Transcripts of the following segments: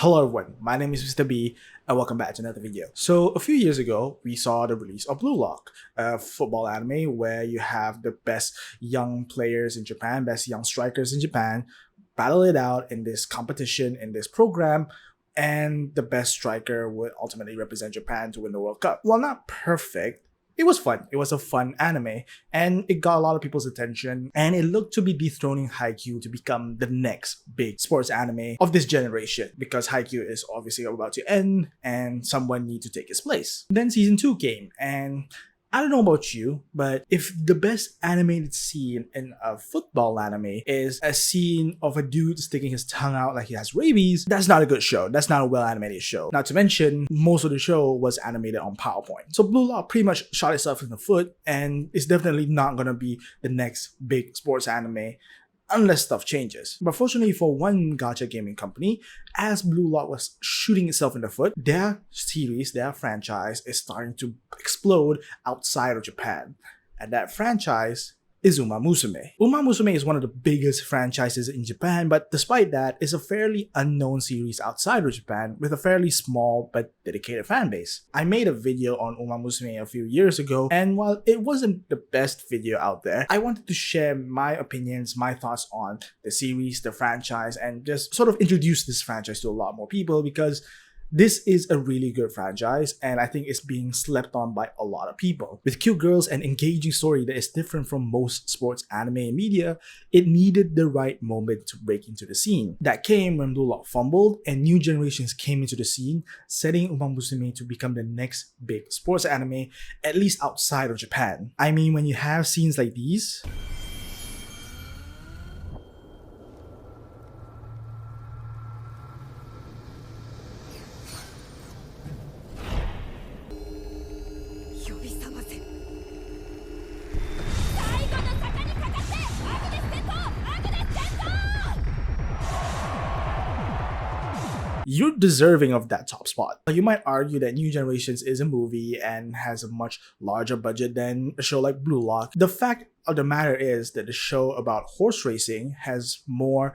Hello everyone, my name is Mr. B and welcome back to another video. So a few years ago, we saw the release of Blue Lock, a football anime where you have the best young players in Japan, best young strikers in Japan, battle it out in this competition, in this program, and the best striker would ultimately represent Japan to win the World Cup. While not perfect, it was fun. It was a fun anime, and it got a lot of people's attention, and it looked to be dethroning Haikyuu to become the next big sports anime of this generation, because Haikyuu is obviously about to end, and someone need to take its place. Then season 2 came, and I don't know about you, but if the best animated scene in a football anime is a scene of a dude sticking his tongue out like he has rabies, that's not a good show. That's not a well-animated show. Not to mention, most of the show was animated on PowerPoint. So Blue Lock pretty much shot itself in the foot, and it's definitely not gonna be the next big sports anime unless stuff changes. But fortunately for one gacha gaming company, as Blue Lock was shooting itself in the foot, their series, their franchise is starting to explode outside of Japan. And that franchise is Uma Musume. Uma Musume is one of the biggest franchises in Japan, but despite that, it's a fairly unknown series outside of Japan with a fairly small but dedicated fan base. I made a video on Uma Musume a few years ago, and while it wasn't the best video out there, I wanted to share my opinions, my thoughts on the series, the franchise, and just sort of introduce this franchise to a lot more people, because this is a really good franchise, and I think it's being slept on by a lot of people. With cute girls and engaging story that is different from most sports anime media, it needed the right moment to break into the scene. That came when Blue Lock fumbled and new generations came into the scene, setting Uma Musume to become the next big sports anime, at least outside of Japan. I mean, when you have scenes like these, you're deserving of that top spot. You might argue that New Generations is a movie and has a much larger budget than a show like Blue Lock. The fact of the matter is that the show about horse racing has more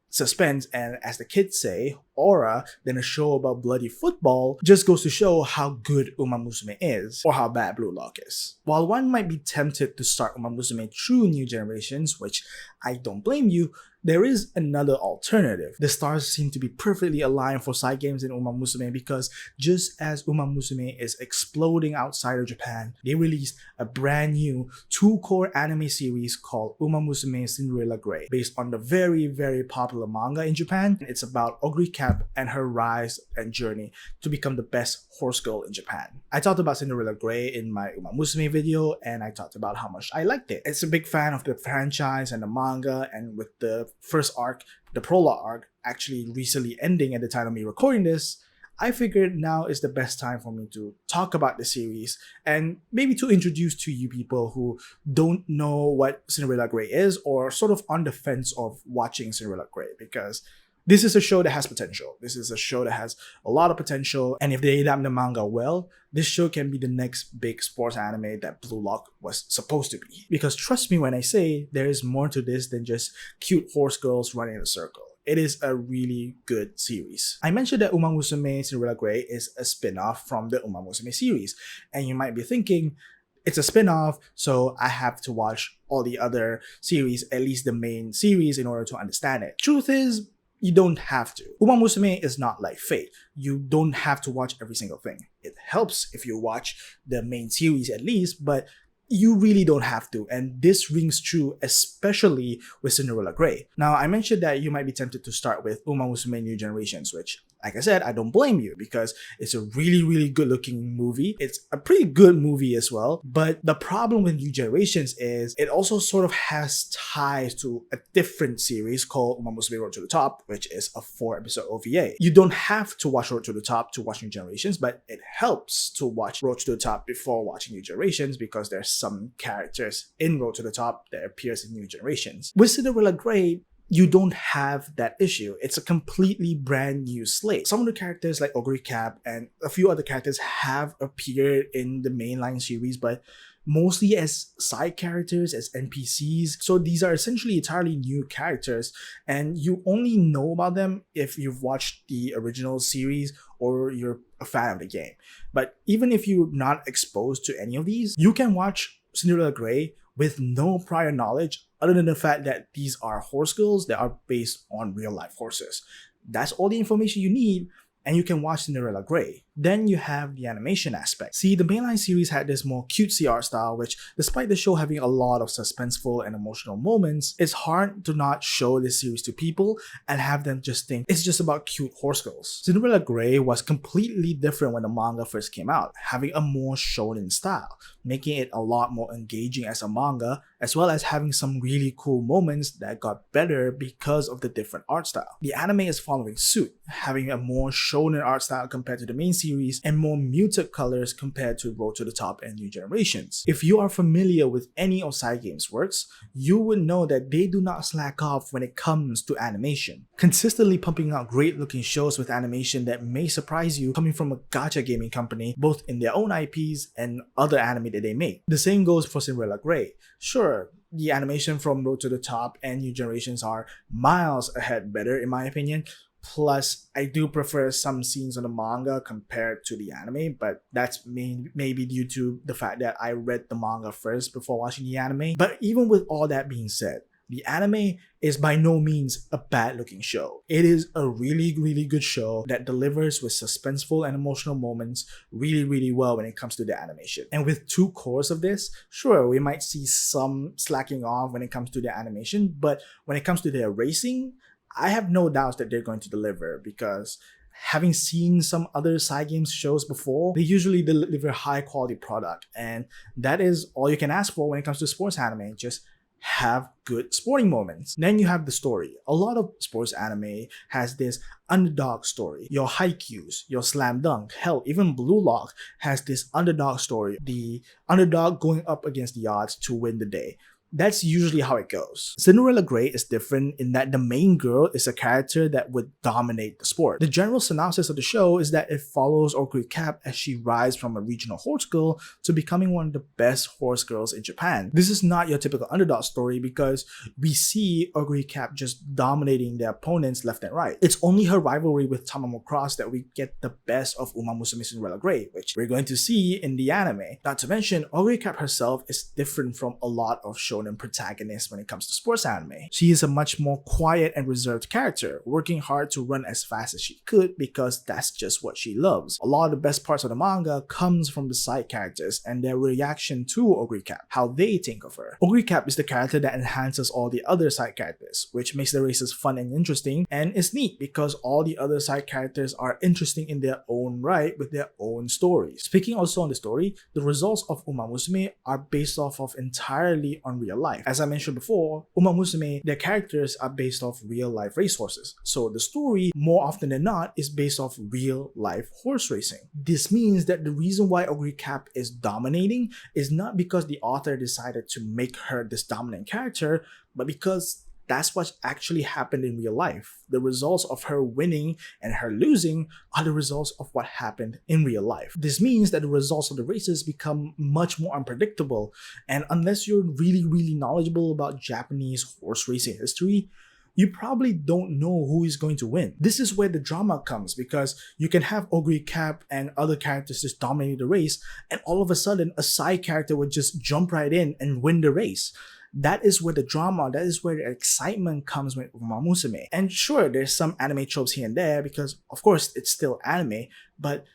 suspense and, as the kids say, aura than a show about bloody football. Just goes to show how good Uma Musume is, or how bad Blue Lock is. While one might be tempted to start Uma Musume through New Generations, which I don't blame you, there is another alternative. The stars seem to be perfectly aligned for side games in Uma Musume, because just as Uma Musume is exploding outside of Japan, they released a brand new 2-core anime series called Uma Musume Cinderella Gray, based on the very popular manga in Japan. It's about Ogre Cap and her rise and journey to become the best horse girl in Japan. I talked about Cinderella Gray in my Uma Musume video, and I talked about how much I liked it. It's a big fan of the franchise and the manga, and with the first arc, the prologue arc, actually recently ending at the time of me recording this, I figured now is the best time for me to talk about the series and maybe to introduce to you people who don't know what Cinderella Gray is, or sort of on the fence of watching Cinderella Gray, because this is a show that has potential. This is a show that has a lot of potential, and if they adapt the manga well, this show can be the next big sports anime that Blue Lock was supposed to be. Because trust me when I say there is more to this than just cute horse girls running in a circle. It is a really good series. I mentioned that Uma Musume Cinderella Gray is a spin-off from the Uma Musume series, and you might be thinking, it's a spin-off, so I have to watch all the other series, at least the main series, in order to understand it. Truth is, you don't have to. Uma Musume is not like Fate. You don't have to watch every single thing. It helps if you watch the main series at least, but you really don't have to, and this rings true especially with Cinderella Gray. Now, I mentioned that you might be tempted to start with Uma Musume New Generations, which, like I said, I don't blame you, because it's a really good looking movie. It's a pretty good movie as well, but the problem with New Generations is it also sort of has ties to a different series called Uma Musume Road to the Top, which is a 4-episode OVA. You don't have to watch Road to the Top to watch New Generations, but it helps to watch Road to the Top before watching New Generations, because there's some characters in Road to the Top that appears in New Generations. With Cinderella Gray, you don't have that issue. It's a completely brand new slate. Some of the characters like Ogre Cap and a few other characters have appeared in the mainline series, but mostly as side characters, as NPCs. So these are essentially entirely new characters, and you only know about them if you've watched the original series or you're a fan of the game. But even if you're not exposed to any of these, you can watch Cinderella Gray with no prior knowledge other than the fact that these are horse girls that are based on real life horses. That's all the information you need, and you can watch Cinderella Gray. Then you have the animation aspect. See, the mainline series had this more cutesy art style, which, despite the show having a lot of suspenseful and emotional moments, it's hard to not show this series to people and have them just think it's just about cute horse girls. Cinderella Gray was completely different when the manga first came out, having a more shonen style, making it a lot more engaging as a manga, as well as having some really cool moments that got better because of the different art style. The anime is following suit, having a more shonen art style compared to the main series and more muted colors compared to Road to the Top and New Generations. If you are familiar with any of Cygame's works, you would know that they do not slack off when it comes to animation, consistently pumping out great looking shows with animation that may surprise you coming from a gacha gaming company, both in their own IPs and other anime that they make. The same goes for Cinderella Gray. Sure, the animation from Road to the Top and New Generations are miles ahead better in my opinion. Plus, I do prefer some scenes on the manga compared to the anime, but that's maybe due to the fact that I read the manga first before watching the anime. But even with all that being said, the anime is by no means a bad looking show. It is a really, really good show that delivers with suspenseful and emotional moments really well when it comes to the animation. And with 2 cores of this, sure, we might see some slacking off when it comes to the animation, but when it comes to their racing, I have no doubts that they're going to deliver, because having seen some other Cygames shows before, they usually deliver high quality product, and that is all you can ask for when it comes to sports anime. Just have good sporting moments. Then you have the story. A lot of sports anime has this underdog story. Your Haikyuus, your Slam Dunk, hell, even Blue Lock has this underdog story. The underdog going up against the odds to win the day. That's usually how it goes. Cinderella Gray is different in that the main girl is a character that would dominate the sport. The general synopsis of the show is that it follows Ogre Cap as she rises from a regional horse girl to becoming one of the best horse girls in Japan. This is not your typical underdog story, because we see Ogre Cap just dominating their opponents left and right. It's only her rivalry with Tamamo Cross that we get the best of Uma Musume Cinderella Gray, which we're going to see in the anime. Not to mention, Ogre Cap herself is different from a lot of shonen protagonist when it comes to sports anime. She is a much more quiet and reserved character, working hard to run as fast as she could because that's just what she loves. A lot of the best parts of the manga comes from the side characters and their reaction to Ogre Cap, how they think of her. Ogre Cap is the character that enhances all the other side characters, which makes the races fun and interesting, and it's neat because all the other side characters are interesting in their own right with their own stories. Speaking also on the story, the results of Uma Musume are based off of entirely on real life. As I mentioned before, Uma Musume, their characters are based off real life racehorses. So the story, more often than not, is based off real life horse racing. This means that the reason why Ogre Cap is dominating is not because the author decided to make her this dominant character, but because that's what actually happened in real life. The results of her winning and her losing are the results of what happened in real life. This means that the results of the races become much more unpredictable, and unless you're really knowledgeable about Japanese horse racing history, you probably don't know who is going to win. This is where the drama comes, because you can have Ogre Cap and other characters just dominate the race, and all of a sudden a side character would just jump right in and win the race. That is where the drama, that is where the excitement comes with Uma Musume. And sure, there's some anime tropes here and there because, of course, it's still anime, but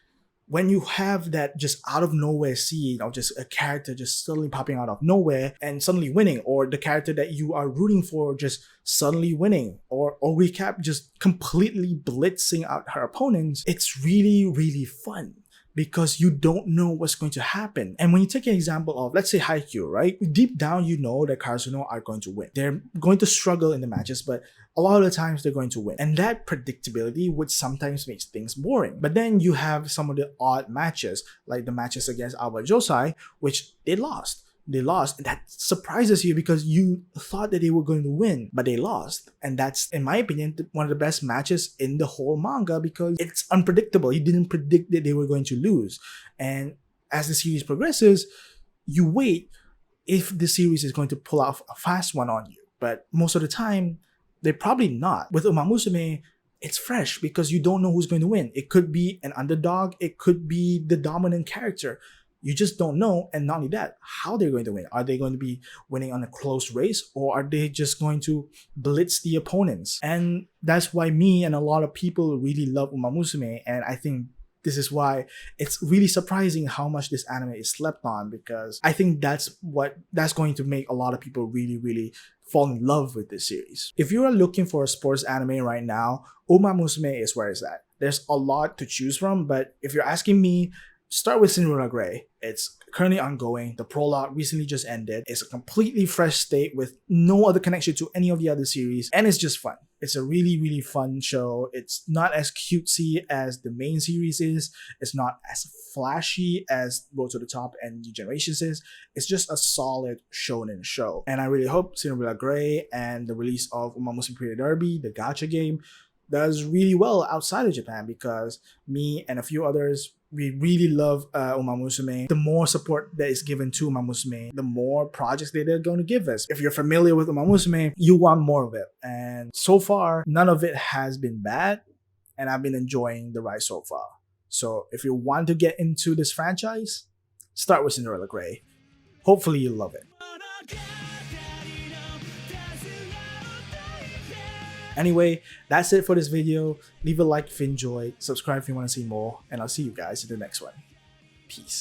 when you have that just out of nowhere scene of just a character just suddenly popping out of nowhere and suddenly winning, or the character that you are rooting for just suddenly winning, or Ogre Cap just completely blitzing out her opponents, it's really fun, because you don't know what's going to happen. And when you take an example of, let's say, Haikyuu, right? Deep down, you know that Karazuno are going to win. They're going to struggle in the matches, but a lot of the times they're going to win. And that predictability would sometimes make things boring. But then you have some of the odd matches, like the matches against Awa Josai, which they lost. They lost, and that surprises you because you thought that they were going to win, but they lost. And that's, in my opinion, one of the best matches in the whole manga because it's unpredictable. You didn't predict that they were going to lose. And as the series progresses, you wait if the series is going to pull off a fast one on you. But most of the time, they're probably not. With Uma Musume, it's fresh because you don't know who's going to win. It could be an underdog, it could be the dominant character. You just don't know, and not only that, how they're going to win. Are they going to be winning on a close race, or are they just going to blitz the opponents? And that's why me and a lot of people really love Uma Musume, and I think this is why it's really surprising how much this anime is slept on, because I think that's going to make a lot of people really fall in love with this series. If you are looking for a sports anime right now, Uma Musume is where it's at. There's a lot to choose from, but if you're asking me, start with Cinderella Gray. It's currently ongoing. The prologue recently just ended. It's a completely fresh state with no other connection to any of the other series, and it's just fun. It's a really fun show. It's not as cutesy as the main series is. It's not as flashy as Road to the Top and New Generations is. It's just a solid shonen show. And I really hope Cinderella Gray and the release of Uma Musume Pretty Derby, the gacha game, does really well outside of Japan, because me and a few others, we really love Uma Musume. The more support that is given to Uma Musume, the more projects that they're going to give us. If you're familiar with Uma Musume, you want more of it. And so far, none of it has been bad, and I've been enjoying the ride so far. So if you want to get into this franchise, start with Cinderella Gray. Hopefully you'll love it. Anyway, that's it for this video. Leave a like if you enjoyed, subscribe if you want to see more, and I'll see you guys in the next one. Peace.